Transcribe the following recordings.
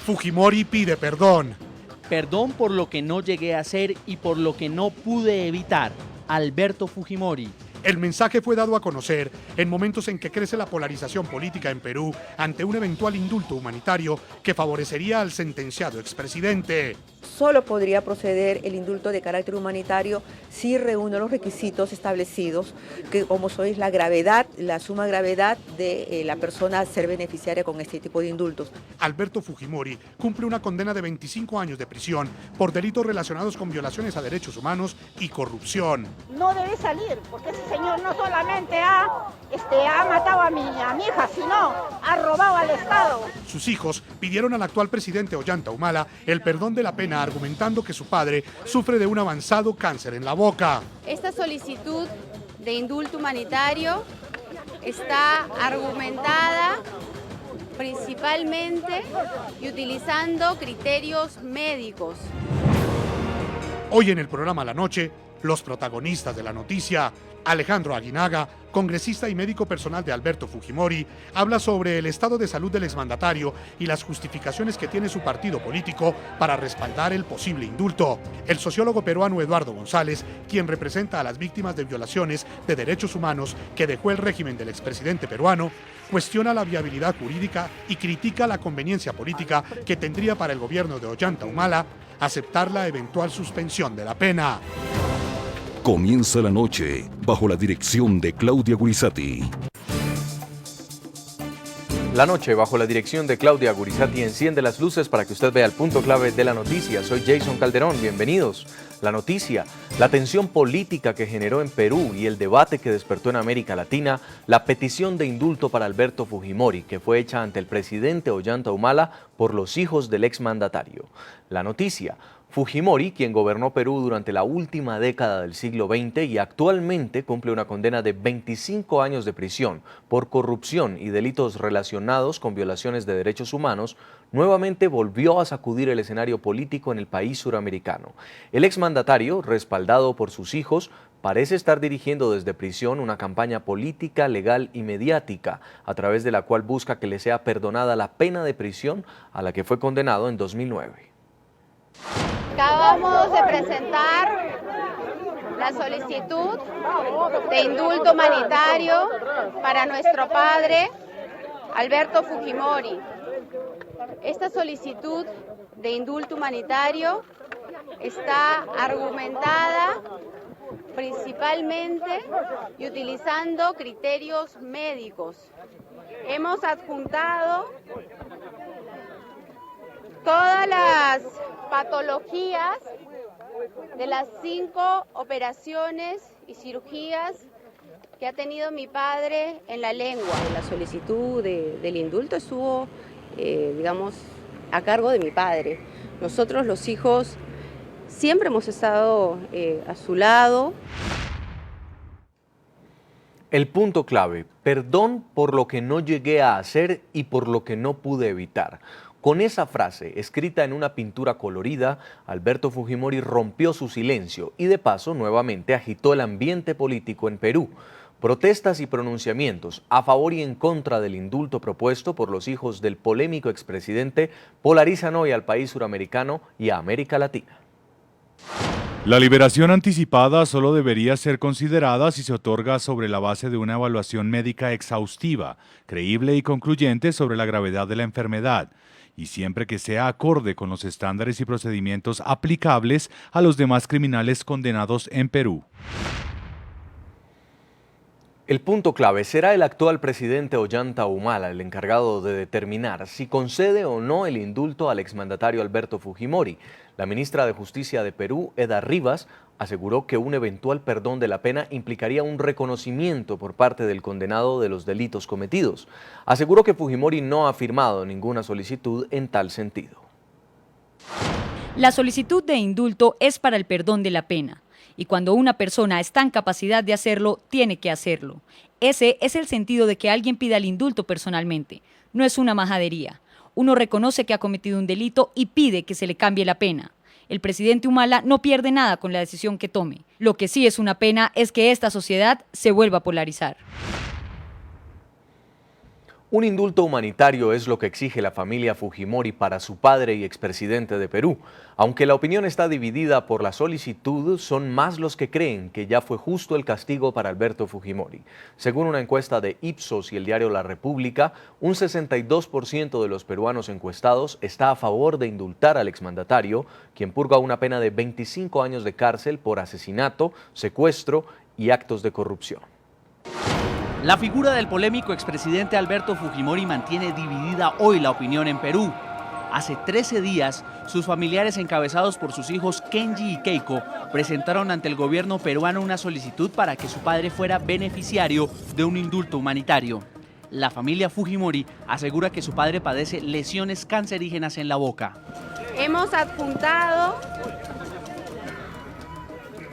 Fujimori pide perdón. Perdón por lo que no llegué a hacer y por lo que no pude evitar. Alberto Fujimori. El mensaje fue dado a conocer en momentos en que crece la polarización política en Perú ante un eventual indulto humanitario que favorecería al sentenciado expresidente. Solo podría proceder el indulto de carácter humanitario si reúne los requisitos establecidos, que como es la gravedad, la suma gravedad de la persona a ser beneficiaria con este tipo de indultos. Alberto Fujimori cumple una condena de 25 años de prisión por delitos relacionados con violaciones a derechos humanos y corrupción. No debe salir, porque ese señor no solamente ha matado a mi hija, sino ha robado al Estado. Sus hijos pidieron al actual presidente Ollanta Humala el perdón de la pena, argumentando que su padre sufre de un avanzado cáncer en la boca. Esta solicitud de indulto humanitario está argumentada principalmente y utilizando criterios médicos. Hoy en el programa La Noche, los protagonistas de la noticia. Alejandro Aguinaga, congresista y médico personal de Alberto Fujimori, habla sobre el estado de salud del exmandatario y las justificaciones que tiene su partido político para respaldar el posible indulto. El sociólogo peruano Eduardo González, quien representa a las víctimas de violaciones de derechos humanos que dejó el régimen del expresidente peruano, cuestiona la viabilidad jurídica y critica la conveniencia política que tendría para el gobierno de Ollanta Humala aceptar la eventual suspensión de la pena. Comienza la noche bajo la dirección de Claudia Gurizati. La noche bajo la dirección de Claudia Gurizati enciende las luces para que usted vea el punto clave de la noticia. Soy Jason Calderón, bienvenidos. La noticia, la tensión política que generó en Perú y el debate que despertó en América Latina, la petición de indulto para Alberto Fujimori, que fue hecha ante el presidente Ollanta Humala por los hijos del exmandatario. La noticia, Fujimori, quien gobernó Perú durante la última década del siglo XX y actualmente cumple una condena de 25 años de prisión por corrupción y delitos relacionados con violaciones de derechos humanos, nuevamente volvió a sacudir el escenario político en el país suramericano. El exmandatario, respaldado por sus hijos, parece estar dirigiendo desde prisión una campaña política, legal y mediática, a través de la cual busca que le sea perdonada la pena de prisión a la que fue condenado en 2009. Acabamos de presentar la solicitud de indulto humanitario para nuestro padre Alberto Fujimori. Esta solicitud de indulto humanitario está argumentada principalmente y utilizando criterios médicos. Hemos adjuntado todas las patologías de las 5 operaciones y cirugías que ha tenido mi padre en la lengua. La solicitud del indulto estuvo, a cargo de mi padre. Nosotros los hijos siempre hemos estado a su lado. El punto clave, perdón por lo que no llegué a hacer y por lo que no pude evitar. Con esa frase, escrita en una pintura colorida, Alberto Fujimori rompió su silencio y de paso nuevamente agitó el ambiente político en Perú. Protestas y pronunciamientos a favor y en contra del indulto propuesto por los hijos del polémico expresidente polarizan hoy al país suramericano y a América Latina. La liberación anticipada solo debería ser considerada si se otorga sobre la base de una evaluación médica exhaustiva, creíble y concluyente sobre la gravedad de la enfermedad, y siempre que sea acorde con los estándares y procedimientos aplicables a los demás criminales condenados en Perú. El punto clave, ¿será el actual presidente Ollanta Humala el encargado de determinar si concede o no el indulto al exmandatario Alberto Fujimori? La ministra de Justicia de Perú, Eda Rivas, aseguró que un eventual perdón de la pena implicaría un reconocimiento por parte del condenado de los delitos cometidos. Aseguró que Fujimori no ha firmado ninguna solicitud en tal sentido. La solicitud de indulto es para el perdón de la pena. Y cuando una persona está en capacidad de hacerlo, tiene que hacerlo. Ese es el sentido de que alguien pida el indulto personalmente. No es una majadería. Uno reconoce que ha cometido un delito y pide que se le cambie la pena. El presidente Humala no pierde nada con la decisión que tome. Lo que sí es una pena es que esta sociedad se vuelva a polarizar. Un indulto humanitario es lo que exige la familia Fujimori para su padre y expresidente de Perú. Aunque la opinión está dividida por la solicitud, son más los que creen que ya fue justo el castigo para Alberto Fujimori. Según una encuesta de Ipsos y el diario La República, un 62% de los peruanos encuestados está a favor de indultar al exmandatario, quien purga una pena de 25 años de cárcel por asesinato, secuestro y actos de corrupción. La figura del polémico expresidente Alberto Fujimori mantiene dividida hoy la opinión en Perú. Hace 13 días, sus familiares encabezados por sus hijos Kenji y Keiko presentaron ante el gobierno peruano una solicitud para que su padre fuera beneficiario de un indulto humanitario. La familia Fujimori asegura que su padre padece lesiones cancerígenas en la boca. Hemos adjuntado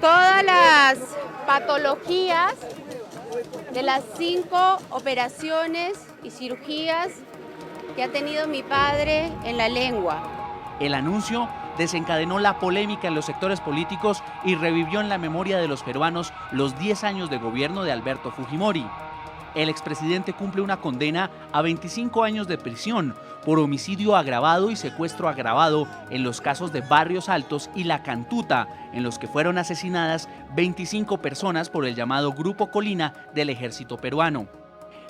todas las patologías de las 5 operaciones y cirugías que ha tenido mi padre en la lengua. El anuncio desencadenó la polémica en los sectores políticos y revivió en la memoria de los peruanos los 10 años de gobierno de Alberto Fujimori. El expresidente cumple una condena a 25 años de prisión por homicidio agravado y secuestro agravado en los casos de Barrios Altos y La Cantuta, en los que fueron asesinadas 25 personas por el llamado Grupo Colina del ejército peruano.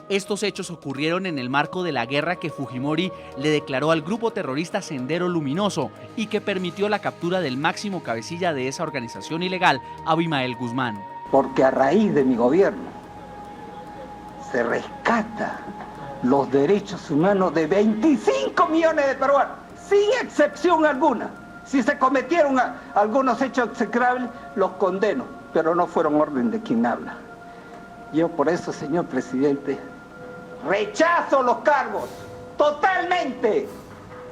Estos hechos ocurrieron en el marco de la guerra que Fujimori le declaró al grupo terrorista Sendero Luminoso y que permitió la captura del máximo cabecilla de esa organización ilegal, Abimael Guzmán. Porque a raíz de mi gobierno se rescata los derechos humanos de 25 millones de peruanos, sin excepción alguna. Si se cometieron algunos hechos execrables, los condeno, pero no fueron orden de quien habla. Yo por eso, señor presidente, rechazo los cargos, totalmente.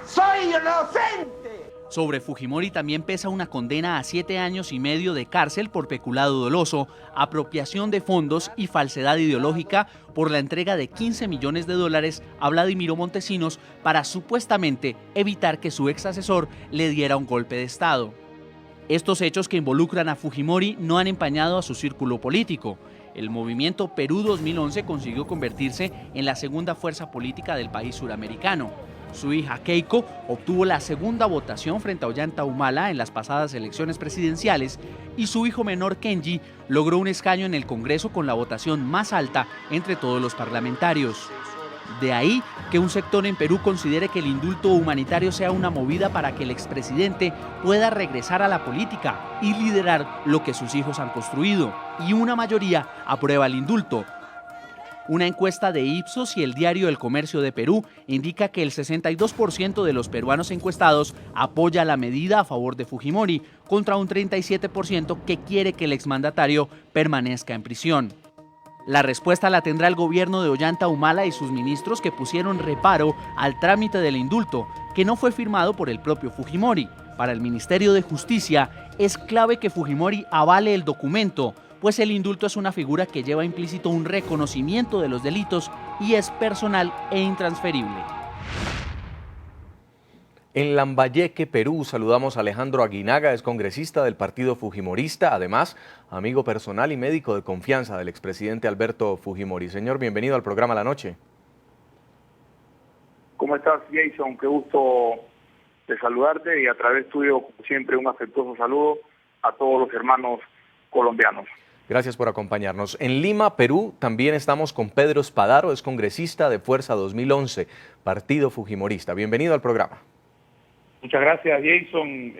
¡Soy inocente! Sobre Fujimori también pesa una condena a 7 años y medio de cárcel por peculado doloso, apropiación de fondos y falsedad ideológica por la entrega de $15 millones a Vladimiro Montesinos para supuestamente evitar que su ex asesor le diera un golpe de Estado. Estos hechos que involucran a Fujimori no han empañado a su círculo político. El movimiento Perú 2011 consiguió convertirse en la segunda fuerza política del país suramericano. Su hija Keiko obtuvo la segunda votación frente a Ollanta Humala en las pasadas elecciones presidenciales y su hijo menor Kenji logró un escaño en el Congreso con la votación más alta entre todos los parlamentarios. De ahí que un sector en Perú considere que el indulto humanitario sea una movida para que el expresidente pueda regresar a la política y liderar lo que sus hijos han construido, y una mayoría aprueba el indulto. Una encuesta de Ipsos y el diario El Comercio de Perú indica que el 62% de los peruanos encuestados apoya la medida a favor de Fujimori, contra un 37% que quiere que el exmandatario permanezca en prisión. La respuesta la tendrá el gobierno de Ollanta Humala y sus ministros, que pusieron reparo al trámite del indulto, que no fue firmado por el propio Fujimori. Para el Ministerio de Justicia es clave que Fujimori avale el documento, pues el indulto es una figura que lleva implícito un reconocimiento de los delitos y es personal e intransferible. En Lambayeque, Perú, saludamos a Alejandro Aguinaga, es congresista del partido fujimorista, además amigo personal y médico de confianza del expresidente Alberto Fujimori. Señor, bienvenido al programa La Noche. ¿Cómo estás, Jason? Qué gusto de saludarte y a través tuyo, como siempre, un afectuoso saludo a todos los hermanos colombianos. Gracias por acompañarnos. En Lima, Perú, también estamos con Pedro Spadaro, es congresista de Fuerza 2011, partido fujimorista. Bienvenido al programa. Muchas gracias, Jason.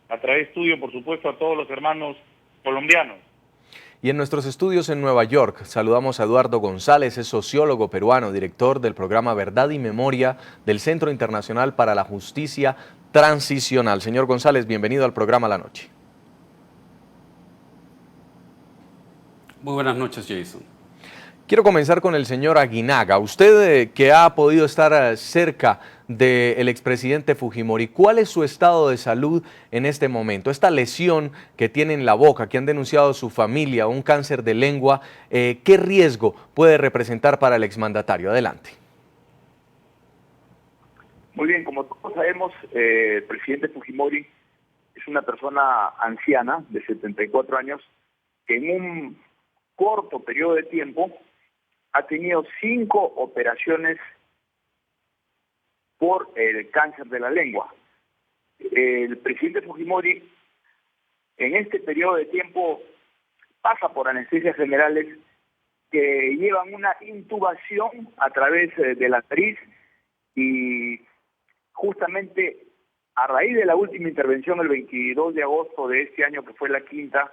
A través tuyo, por supuesto, a todos los hermanos colombianos. Y en nuestros estudios en Nueva York, saludamos a Eduardo González, es sociólogo peruano, director del programa Verdad y Memoria del Centro Internacional para la Justicia Transicional. Señor González, bienvenido al programa La Noche. Muy buenas noches, Jason. Quiero comenzar con el señor Aguinaga. Usted que ha podido estar cerca del expresidente Fujimori, ¿cuál es su estado de salud en este momento? Esta lesión que tiene en la boca, que han denunciado su familia, un cáncer de lengua, ¿qué riesgo puede representar para el exmandatario? Adelante. Muy bien, como todos sabemos, el presidente Fujimori es una persona anciana de 74 años que en un corto periodo de tiempo ha tenido 5 operaciones por el cáncer de la lengua. El presidente Fujimori en este periodo de tiempo pasa por anestesias generales que llevan una intubación a través de la nariz, y justamente a raíz de la última intervención el 22 de agosto de este año, que fue la quinta,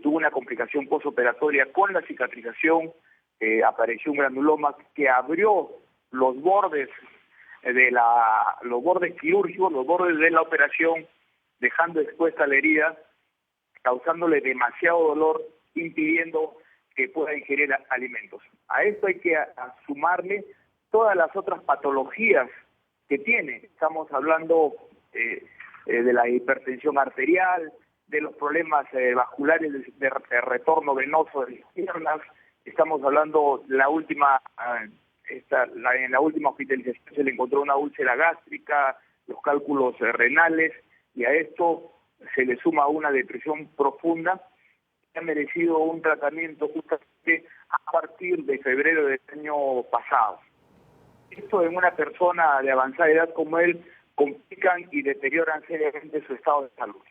tuvo una complicación postoperatoria con la cicatrización, apareció un granuloma que abrió los bordes los bordes quirúrgicos, los bordes de la operación, dejando expuesta la herida, causándole demasiado dolor, impidiendo que pueda ingerir alimentos. A esto hay que sumarle todas las otras patologías que tiene. Estamos hablando de la hipertensión arterial, de los problemas vasculares de retorno venoso de las piernas. Estamos hablando de en la última hospitalización se le encontró una úlcera gástrica, los cálculos renales, y a esto se le suma una depresión profunda que ha merecido un tratamiento justamente a partir de febrero del año pasado. Esto en una persona de avanzada edad como él complican y deterioran seriamente su estado de salud.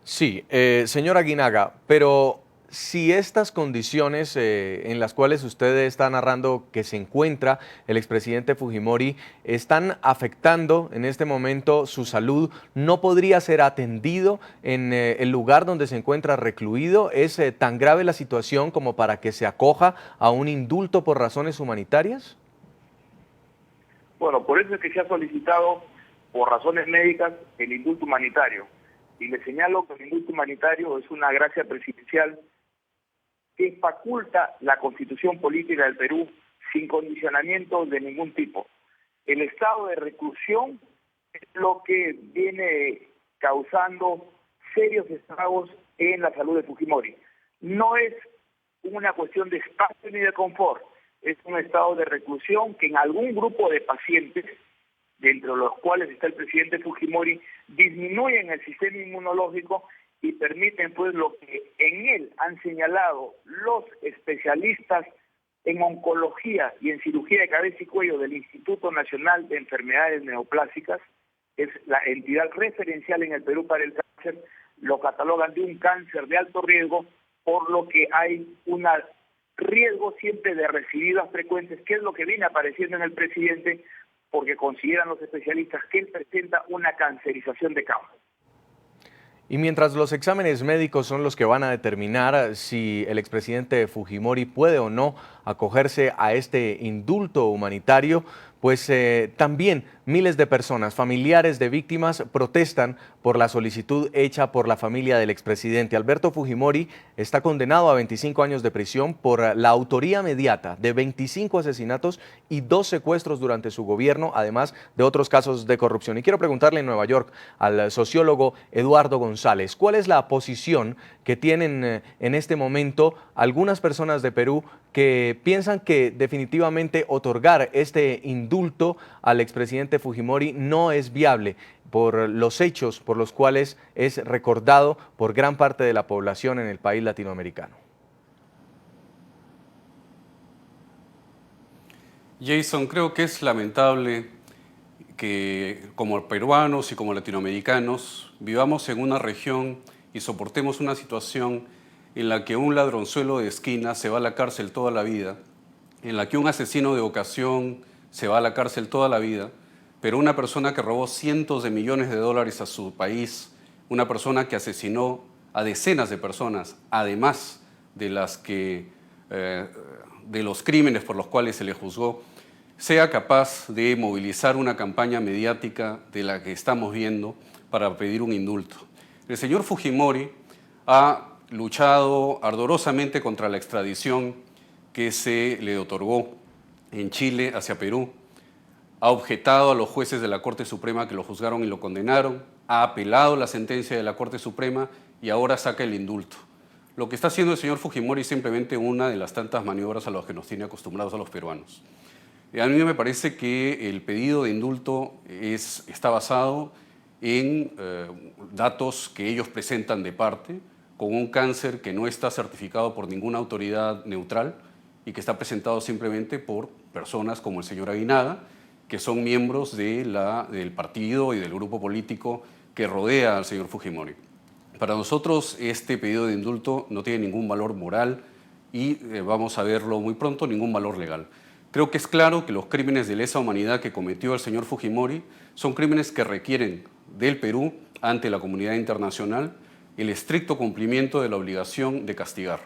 Sí, señor Aguinaga, pero si estas condiciones en las cuales usted está narrando que se encuentra el expresidente Fujimori están afectando en este momento su salud, ¿no podría ser atendido en el lugar donde se encuentra recluido? ¿Es tan grave la situación como para que se acoja a un indulto por razones humanitarias? Bueno, por eso es que se ha solicitado por razones médicas el indulto humanitario. Y le señalo que el indulto humanitario es una gracia presidencial que faculta la Constitución Política del Perú sin condicionamientos de ningún tipo. El estado de reclusión es lo que viene causando serios estragos en la salud de Fujimori. No es una cuestión de espacio ni de confort, es un estado de reclusión que en algún grupo de pacientes, dentro de los cuales está el presidente Fujimori, disminuyen el sistema inmunológico y permiten pues lo que en él han señalado los especialistas en oncología y en cirugía de cabeza y cuello del Instituto Nacional de Enfermedades Neoplásicas, es la entidad referencial en el Perú para el cáncer, lo catalogan de un cáncer de alto riesgo, por lo que hay un riesgo siempre de recidivas frecuentes, que es lo que viene apareciendo en el presidente, porque consideran los especialistas que él presenta una cancerización de causa. Y mientras los exámenes médicos son los que van a determinar si el expresidente Fujimori puede o no acogerse a este indulto humanitario, pues también miles de personas, familiares de víctimas, protestan por la solicitud hecha por la familia del expresidente. Alberto Fujimori está condenado a 25 años de prisión por la autoría mediata de 25 asesinatos y 2 secuestros durante su gobierno, además de otros casos de corrupción. Y quiero preguntarle en Nueva York al sociólogo Eduardo González, ¿cuál es la posición que tienen en este momento algunas personas de Perú que piensan que definitivamente otorgar este indulto al expresidente Fujimori no es viable por los hechos por los cuales es recordado por gran parte de la población en el país latinoamericano? Jason, creo que es lamentable que como peruanos y como latinoamericanos vivamos en una región y soportemos una situación en la que un ladronzuelo de esquina se va a la cárcel toda la vida, en la que un asesino de ocasión se va a la cárcel toda la vida, pero una persona que robó cientos de millones de dólares a su país, una persona que asesinó a decenas de personas, además de los crímenes por los cuales se le juzgó, sea capaz de movilizar una campaña mediática de la que estamos viendo para pedir un indulto. El señor Fujimori ha luchado ardorosamente contra la extradición que se le otorgó en Chile hacia Perú, ha objetado a los jueces de la Corte Suprema que lo juzgaron y lo condenaron, ha apelado la sentencia de la Corte Suprema y ahora saca el indulto. Lo que está haciendo el señor Fujimori es simplemente una de las tantas maniobras a las que nos tiene acostumbrados a los peruanos. A mí me parece que el pedido de indulto está basado en datos que ellos presentan de parte, con un cáncer que no está certificado por ninguna autoridad neutral y que está presentado simplemente por personas como el señor Aguinaga, que son miembros del partido y del grupo político que rodea al señor Fujimori. Para nosotros este pedido de indulto no tiene ningún valor moral y vamos a verlo muy pronto, ningún valor legal. Creo que es claro que los crímenes de lesa humanidad que cometió el señor Fujimori son crímenes que requieren del Perú ante la comunidad internacional el estricto cumplimiento de la obligación de castigar.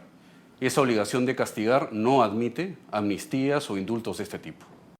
Esa obligación de castigar no admite amnistías o indultos de este tipo.